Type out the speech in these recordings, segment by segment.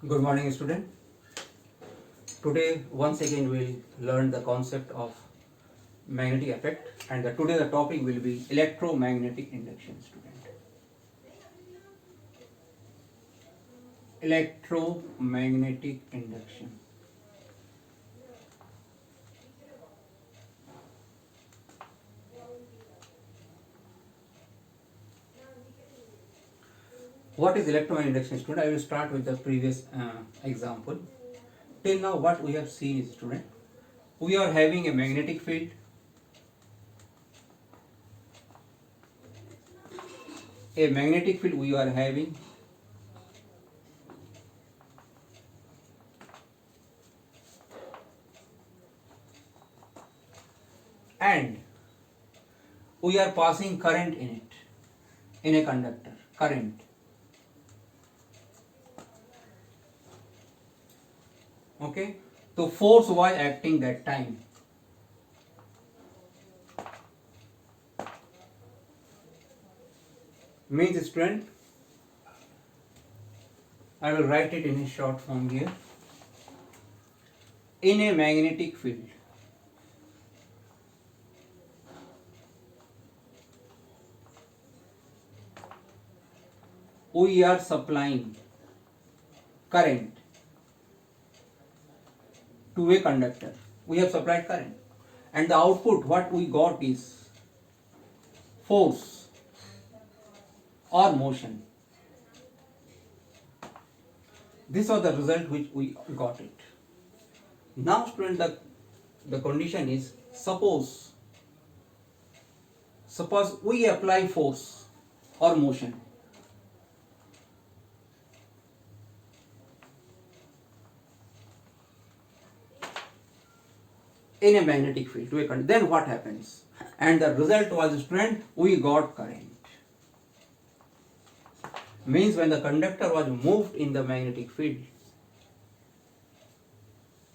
Good morning, student. Today, once again, we'll learn the concept of magnetic effect, and today the topic will be electromagnetic induction. Student, electromagnetic induction. What is electromagnetic induction, student? I will start with the previous example. Till now, what we have seen is, student, we are having a magnetic field. A magnetic field we are having, and we are passing current in it, in a conductor. Current. Okay, so force was acting that time. Means, student, I will write it in a short form here. In a magnetic field, we are supplying current to a conductor. We have supplied current, and the output what we got is force or motion. This was the result which we got it. Now, student, the condition is suppose we apply force or motion. In a magnetic field to a current, then what happens? And the result was, student, we got current. Means when the conductor was moved in the magnetic field,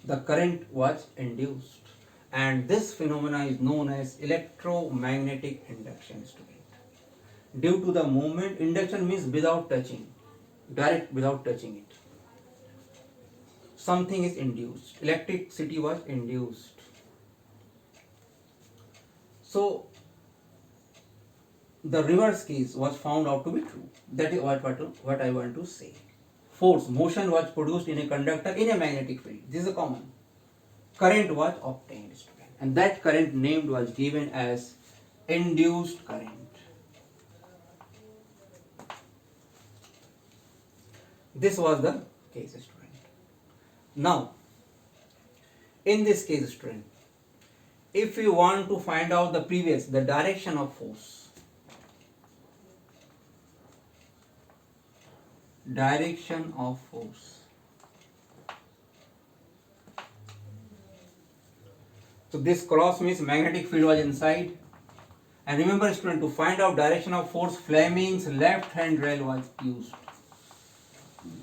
the current was induced, and this phenomena is known as electromagnetic induction, student. Due to the movement, induction means without touching, direct without touching it. Something is induced. Electricity was induced. So the reverse case was found out to be true. That is what I want to say. Force, motion was produced in a conductor in a magnetic field. This is a common. Current was obtained, student, and that current named was given as induced current. This was the case, student. Now, in this case, student, if you want to find out the direction of force, so this cross means magnetic field was inside, and remember, student, to find out direction of force, Fleming's left hand rule was used.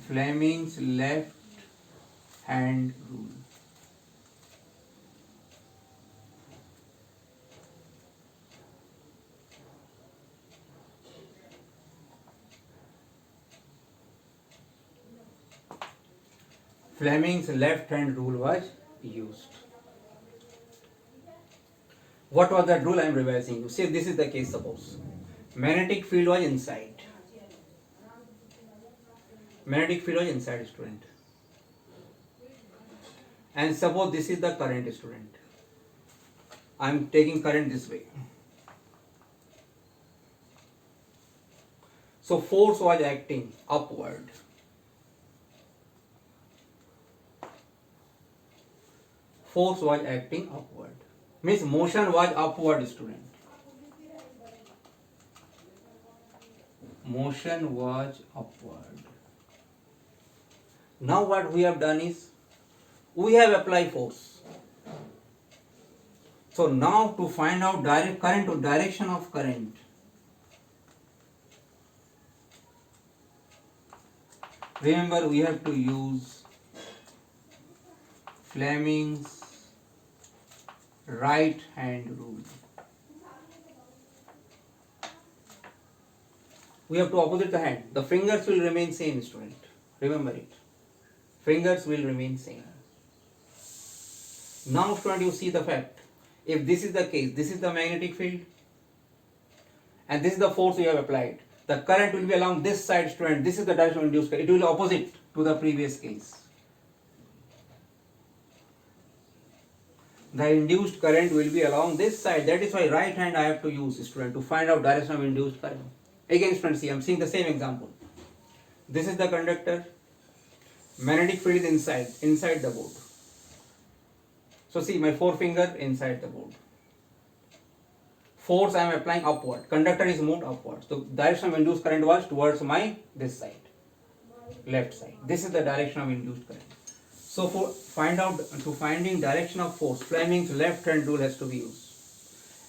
Fleming's left hand rule. Fleming's left hand rule was used. What was that rule? I am revising you. See, this is the case. Suppose magnetic field was inside. Magnetic field was inside, student. And suppose this is the current, student. I am taking current this way. So force was acting upward. Force was acting upward. Means motion was upward, student. Motion was upward. Now what we have done is, we have applied force. So now to find out direct current or direction of current, remember we have to use Fleming's right hand rule. We have to opposite the hand. The fingers will remain same, student. Remember it. fingers will remain same. Now student, you see the fact, if this is the case, this is the magnetic field and this is the force we have applied, the current will be along this side student, this is the direction of induced current, it will be opposite to the previous case. The induced current will be along this side, that is why right hand I have to use student to find out direction of induced current. Again student, see I am seeing the same example. This is the conductor, magnetic field is inside the board. So see my forefinger inside the board. Force I am applying upward. Conductor is moved upward. So direction of induced current was towards my this side, left side. This is the direction of induced current. So for finding direction of force, Fleming's left hand rule has to be used.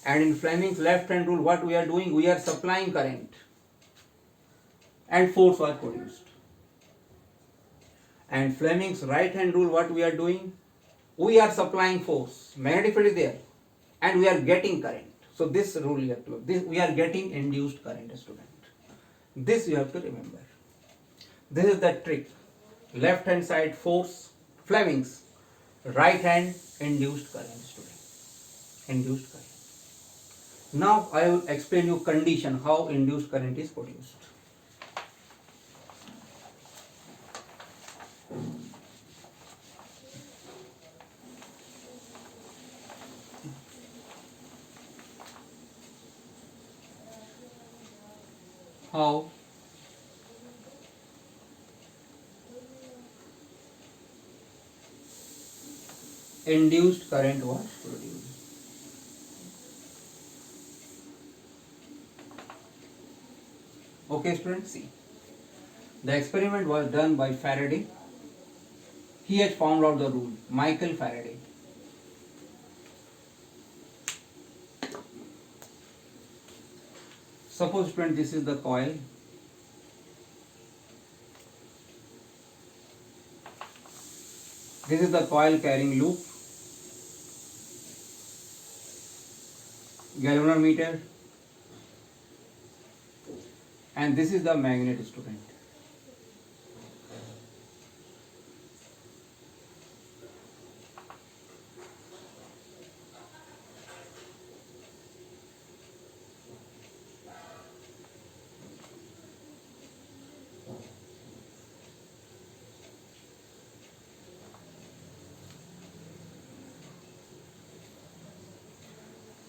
And in Fleming's left hand rule, what we are doing? We are supplying current, and force was produced. And Fleming's right hand rule, what we are doing? We are supplying force. Magnetic field is there, and we are getting current. So this rule you have to. This we are getting induced current, student. This you have to remember. This is the trick. Left hand side force, Fleming's. Right hand induced current, student. Induced current. Now I will explain you condition how induced current is produced. How induced current was produced. Okay students, see. The experiment was done by Faraday. He has found out the rule, Michael Faraday. Suppose student, this is the coil. This is the coil carrying loop, galvanometer, and this is the magnet, student.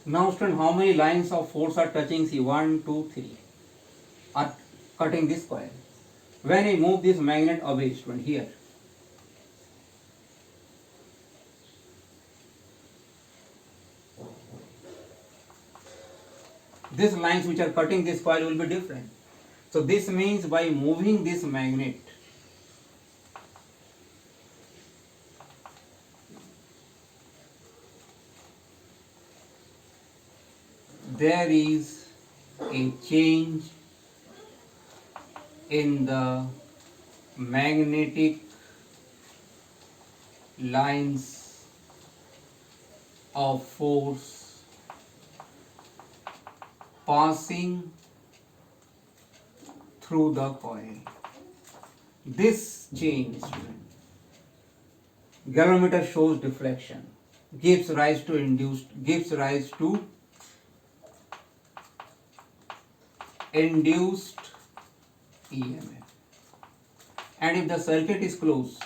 Now student, how many lines of force are touching? See, 1, 2, 3 are cutting this coil. When I move this magnet away, student, here, these lines which are cutting this coil will be different. So this means by moving this magnet, there is a change in the magnetic lines of force passing through the coil. This change, galvanometer shows deflection, gives rise to induced EMF. And if the circuit is closed,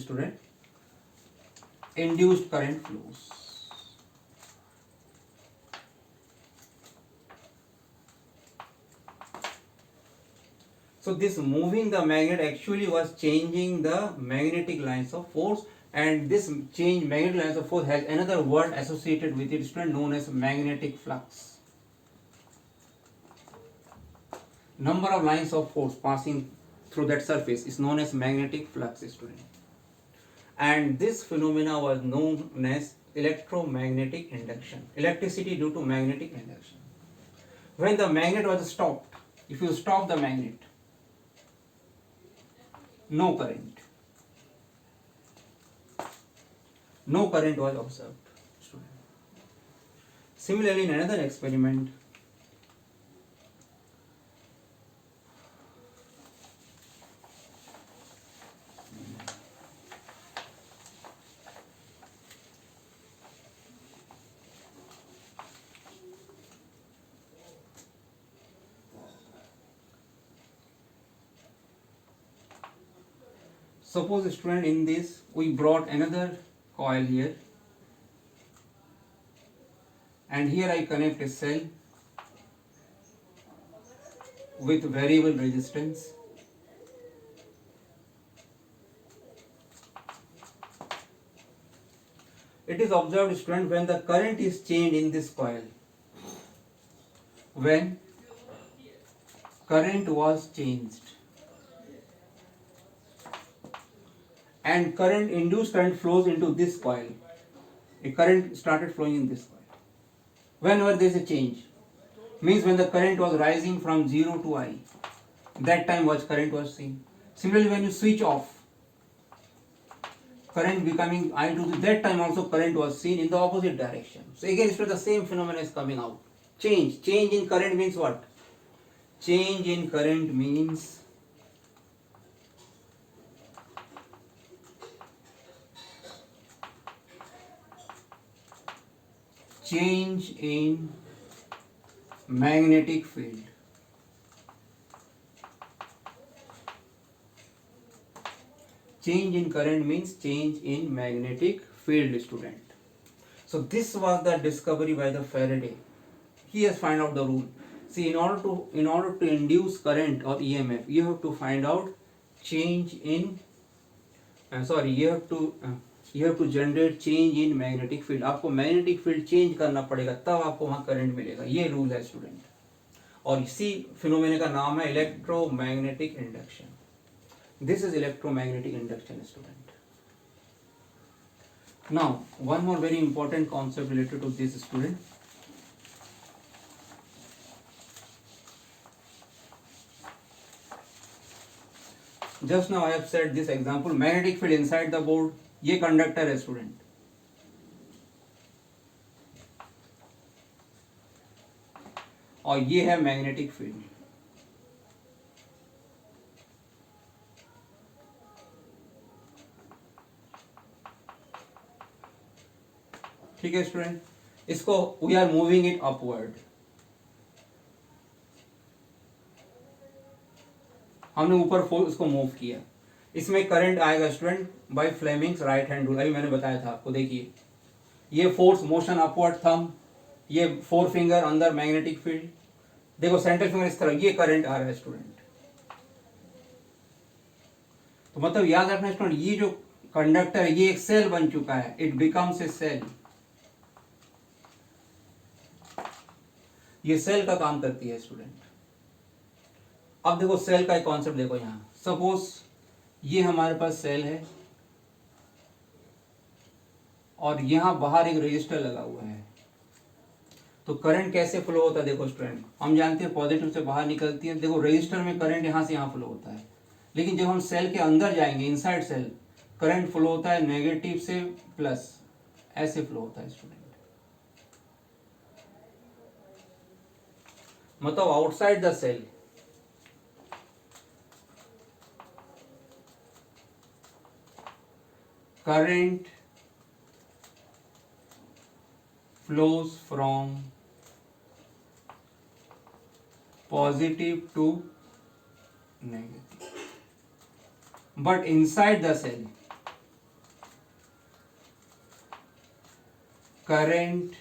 student, induced current flows. So this moving the magnet actually was changing the magnetic lines of force, and this change magnetic lines of force has another word associated with it, student, known as magnetic flux. Number of lines of force passing through that surface is known as magnetic flux, student. And this phenomena was known as electromagnetic induction, electricity due to magnetic induction. When the magnet was stopped, if you stop the magnet, no current was observed, student. Similarly, in another experiment, suppose student, in this we brought another coil here, and here I connect a cell with variable resistance. It is observed, student, when the current is changed in this coil, when current was changed and current, induced current flows into this coil, a current started flowing in this coil. Whenever there is a change, means when the current was rising from 0 to I, that time was current was seen. Similarly, when you switch off, current becoming I to that time also current was seen in the opposite direction. So again, the same phenomenon is coming out. Change in current means what? Change in current means change in magnetic field. Change in current means change in magnetic field, student. So this was the discovery by the Faraday. He has found out the rule. See, in order to induce current or EMF, you have to find out change in you have to generate change in magnetic field. आपको magnetic field change करना पड़ेगा, तब आपको वहाँ current मिलेगा. ये rule है, student. और इसी फिनोमेना का नाम है electromagnetic induction. This is electromagnetic induction, student. Now, one more very important concept related to this, student. Just now I have said this example, magnetic field inside the board, ये conductor है, student. और ये है magnetic field. ठीक है student, इसको we are moving it upward. हमने ऊपर उसको मूव किया. इसमें करंट आएगा student by Fleming's right hand rule. अभी मैंने बताया था आपको. देखिए, ये फोर्स मोशन अपवर्ड थंब, ये 4 फिंगर अंदर मैग्नेटिक फील्ड. देखो सेंट्रल फिंगर इस तरह, ये करंट आ रहा है स्टूडेंट. तो मतलब याद रखना स्टूडेंट, ये जो कंडक्टर है ये एक सेल बन चुका है. It becomes a cell. ये सेल का काम करती है स्टूडेंट. अब देखो सेल का एक कॉन्सेप्ट देखो. यहां सपोज ये हमारे पास सेल है और यहां बाहर एक रजिस्टर लगा हुआ है. तो करंट कैसे फ्लो होता है देखो स्टूडेंट, हम जानते हैं पॉजिटिव से बाहर निकलती है. देखो रजिस्टर में करंट यहां से यहां फ्लो होता है, लेकिन जब हम सेल के अंदर जाएंगे, इनसाइड सेल, करंट फ्लो होता है नेगेटिव से प्लस, ऐसे फ्लो होता है स्टूडेंट. मतलब outside the cell current flows from positive to negative, but inside the cell current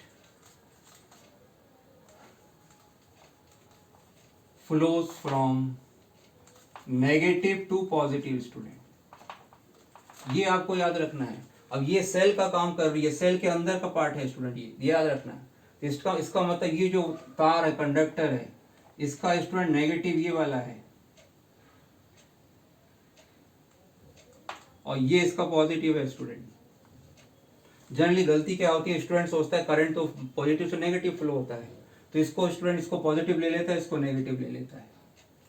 flows from negative to positive. Student ये आपको याद रखना है. अब ये सेल का काम कर रही है, सेल के अंदर का पार्ट है स्टूडेंट, ये याद रखना है. इसका मतलब ये जो तार है, कंडक्टर है, इसका स्टूडेंट नेगेटिव ये वाला है और ये इसका पॉजिटिव है स्टूडेंट. जनरली गलती क्या होती है, स्टूडेंट सोचता है करंट तो पॉजिटिव से नेगेटिव फ्लो होता है, तो इसको स्टूडेंट इसको पॉजिटिव ले लेता है, इसको नेगेटिव ले लेता है.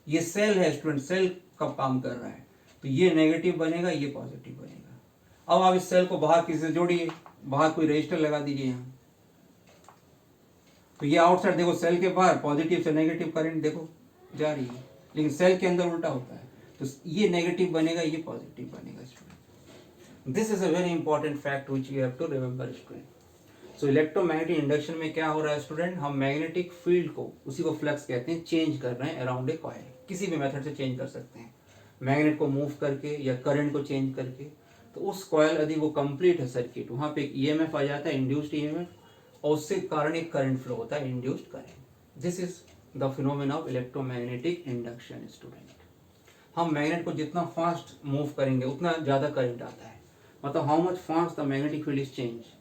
ये सेल है स्टूडेंट, सेल का काम कर रहा है. तो ये नेगेटिव बनेगा, ये पॉजिटिव बनेगा. अब आप इस सेल को बाहर किसी से जोड़िए, बाहर कोई रजिस्टर लगा दीजिए. यहाँ तो ये आउटसाइड देखो, सेल के बाहर पॉजिटिव से नेगेटिव करंट देखो जा रही है, लेकिन सेल के अंदर उल्टा होता है, तो ये नेगेटिव बनेगा, ये पॉजिटिव बनेगा student. This is a very important fact which you have to remember student. So electromagnetic induction में क्या हो रहा है स्टूडेंट, हम मैग्नेटिक फील्ड को, उसी को फ्लक्स कहते हैं, चेंज कर रहे हैं अराउंड ए कॉइल। किसी भी मेथड से चेंज कर सकते हैं, मैग्नेट को मूव करके या करंट को चेंज करके। तो उस कॉइल यदि वो कंप्लीट है सर्किट, वहाँ पे एक ईएमएफ आ जाता है, इंड्यूस्ड ईएमएफ, और उससे कारण एक करंट फ्लो होता है, induced current. This is the phenomena of electromagnetic induction student. हम मैग्नेट को जितना फास्ट मूव करेंगे उतना ज़्यादा करंट आता है, मतलब how much fast the magnetic field is change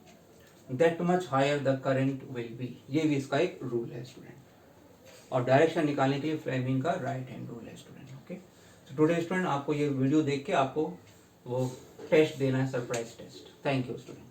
that much higher the current will be. ये भी इसका एक रूल है स्टूडेंट। और डायरेक्शन निकालने के लिए फ्लेमिंग का राइट हैंड रूल है स्टूडेंट। ओके, तो टुडे स्टूडेंट आपको ये वीडियो देख के आपको वो टेस्ट देना है, surprise test. Thank you student.